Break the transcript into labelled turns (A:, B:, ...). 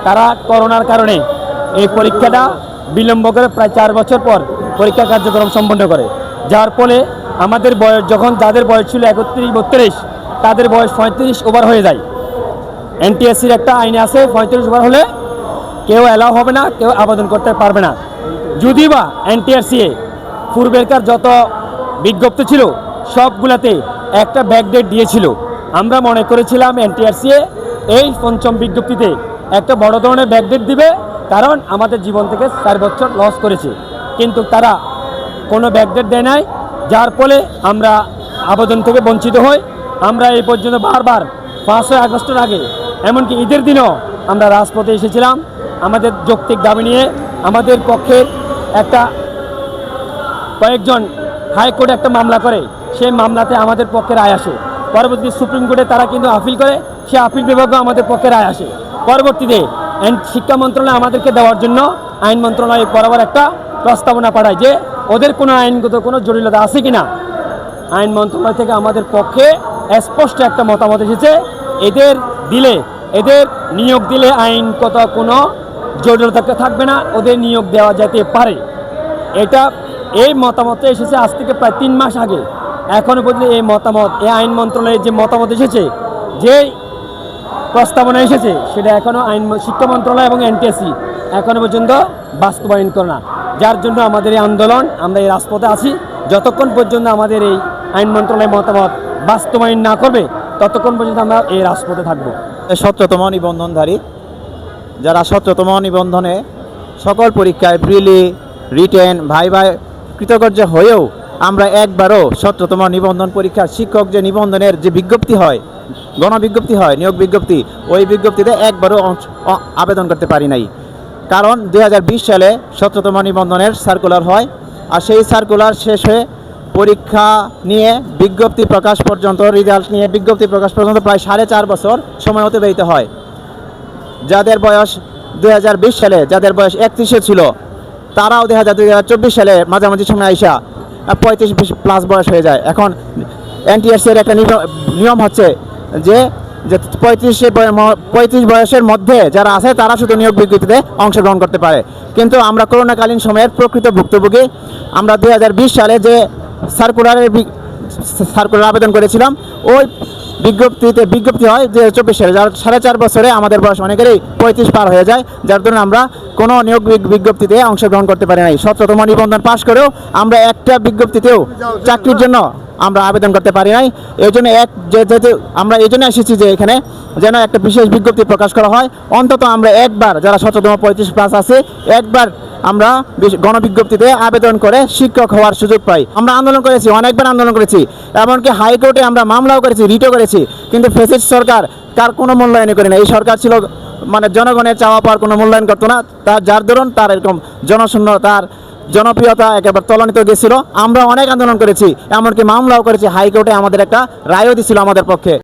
A: তারা করোনার কারণে এই পরীক্ষাটা বিলম্ব করে প্রায় 4 বছর পর পরীক্ষা কার্যক্রম সম্পন্ন করে, যার ফলে আমাদের বয়স যখন যাদের বয়স ছিল 31-32 তাদের বয়স 35 ওভার হয়ে যায়। এনটিএসসির একটা আইনে আছে 35 ওভার হলে কেউ অ্যালাউ হবে না, কেউ আবেদন করতে পারবে না। যদি বা এনটিআরসি পূর্বেরকার যত বিজ্ঞপ্তি ছিল সবগুলাতে একটা ব্যাকডেট দিয়েছিল। আমরা মনে করেছিলাম এনটিআরসি এই পঞ্চম বিজ্ঞপ্তিতে একটা বড় ধরনের ব্যাকডেট দিবে, কারণ আমাদের জীবন থেকে 4 বছর লস করেছে, কিন্তু তারা কোনো ব্যাকডেট দেয় নাই, যার ফলে আমরা আবেদন থেকে বঞ্চিত হই। আমরা এই পর্যন্ত বারবার 5 আগস্টের আগে এমনকি ঈদের দিনও আমরা রাজপথে এসেছিলাম আমাদের যৌক্তিক দাবি নিয়ে। আমাদের পক্ষে একটা কয়েকজন হাইকোর্টে একটা মামলা করে, সেই মামলাতে আমাদের পক্ষে রায় আসে। পরবর্তী সুপ্রিম কোর্টে তারা কিন্তু আপিল করে, সে আপিল বিভাগও আমাদের পক্ষে রায় আসে। পরবর্তীতে শিক্ষা মন্ত্রণালয় আমাদেরকে দেওয়ার জন্য আইন মন্ত্রণালয় বরাবর একটা প্রস্তাবনা পাঠায় যে ওদের কোনো আইনগত কোনো জটিলতা আছে কি না। আইন মন্ত্রণালয় থেকে আমাদের পক্ষে স্পষ্ট একটা মতামত এসেছে, এদের নিয়োগ দিলে আইনগত কোনো জটিলতা থাকবে না, ওদের নিয়োগ দেওয়া যেতে পারে। এই মতামত এসেছে আজ থেকে প্রায় 3 মাস আগে। এখনও পর্যন্ত এই আইন মন্ত্রণালয়ের যে মতামত এসেছে, যে প্রস্তাবনা এসেছে, সেটা এখনও শিক্ষা মন্ত্রণালয় এবং এনটিএসসি এখনও পর্যন্ত বাস্তবায়ন করে না। যার জন্য আমাদের এই আন্দোলন, আমরা এই রাজপথে আছি। যতক্ষণ পর্যন্ত আমাদের এই আইন মন্ত্রণালয়ের মতামত বাস্তবায়ন না করবে ততক্ষণ পর্যন্ত আমরা এই রাজপথে থাকবো।
B: 17তম নিবন্ধনধারী যারা 17তম নিবন্ধনে সকল পরীক্ষায় প্রিলি, রিটেন, ভাইভায় কৃতকার্য হয়েও আমরা একবারও 17তম নিবন্ধন পরীক্ষার শিক্ষক যে নিবন্ধনের যে বিজ্ঞপ্তি হয়, গণবিজ্ঞপ্তি হয়, নিয়োগ বিজ্ঞপ্তি, ওই বিজ্ঞপ্তিতে একবারও আবেদন করতে পারি নাই। কারণ 2020 সালে 17তম নিবন্ধনের সার্কুলার হয়, আর সেই সার্কুলার শেষ হয়ে পরীক্ষা নিয়ে বিজ্ঞপ্তি প্রকাশ পর্যন্ত, রেজাল্ট নিয়ে বিজ্ঞপ্তি প্রকাশ পর্যন্ত প্রায় 4.5 বছর সময় অতিবাহিত হয়। যাদের বয়স 2020 সালে যাদের বয়স 31 ছিল, তারাও 2024 সালে মাঝামাঝি সময় আইসা 35+ বয়স হয়ে যায়। এখন এনটিআরসি এর একটা নিয়ম হচ্ছে যে 35 বয়সের মধ্যে যারা আছে তারা শুধু নিয়োগ বিজ্ঞপ্তিতে অংশগ্রহণ করতে পারে। কিন্তু আমরা করোনাকালীন সময়ের প্রকৃত ভুক্তভোগী। আমরা 2020 সালে যে সার্কুলার আবেদন করেছিলাম, ওই বিজ্ঞপ্তি হয় 2024 সালে, যার 4.5 বছরে আমাদের বয়স অনেকেরই 35 পার হয়ে যায়, যার জন্য আমরা কোনো নিয়োগ বিজ্ঞপ্তিতে অংশগ্রহণ করতে পারি নাই। 17তম নিবন্ধন পাশ করেও আমরা একটা বিজ্ঞপ্তিতেও চাকরির জন্য আমরা আবেদন করতে পারি নাই। এই জন্য যেহেতু আমরা এই জন্য এসেছি যে এখানে যেন একটা বিশেষ বিজ্ঞপ্তি প্রকাশ করা হয়, অন্তত আমরা একবার যারা 17তম 35+ আছে একবার আমরা গণবিজ্ঞপ্তিতে আবেদন করে শিক্ষক হওয়ার সুযোগ পাই। আমরা আন্দোলন করেছি, অনেকবার আন্দোলন করেছি, এমনকি হাইকোর্টে আমরা মামলাও করেছি, রিটও করেছি, কিন্তু ফ্যাসিস্ট সরকার তার কোনো মূল্যায়ন করে না। এই সরকার ছিল মানে জনগণের চাওয়া পাওয়ার কোনো মূল্যায়ন করতো না, যার দরুন তার এরকম জনশূন্য, তার জনপ্রিয়তা একেবারে তলানিতে গেছিল। আমরা অনেক আন্দোলন করেছি, এমনকি মামলাও করেছি, হাইকোর্টে আমাদের একটা রায়ও দিয়েছিল আমাদের পক্ষে।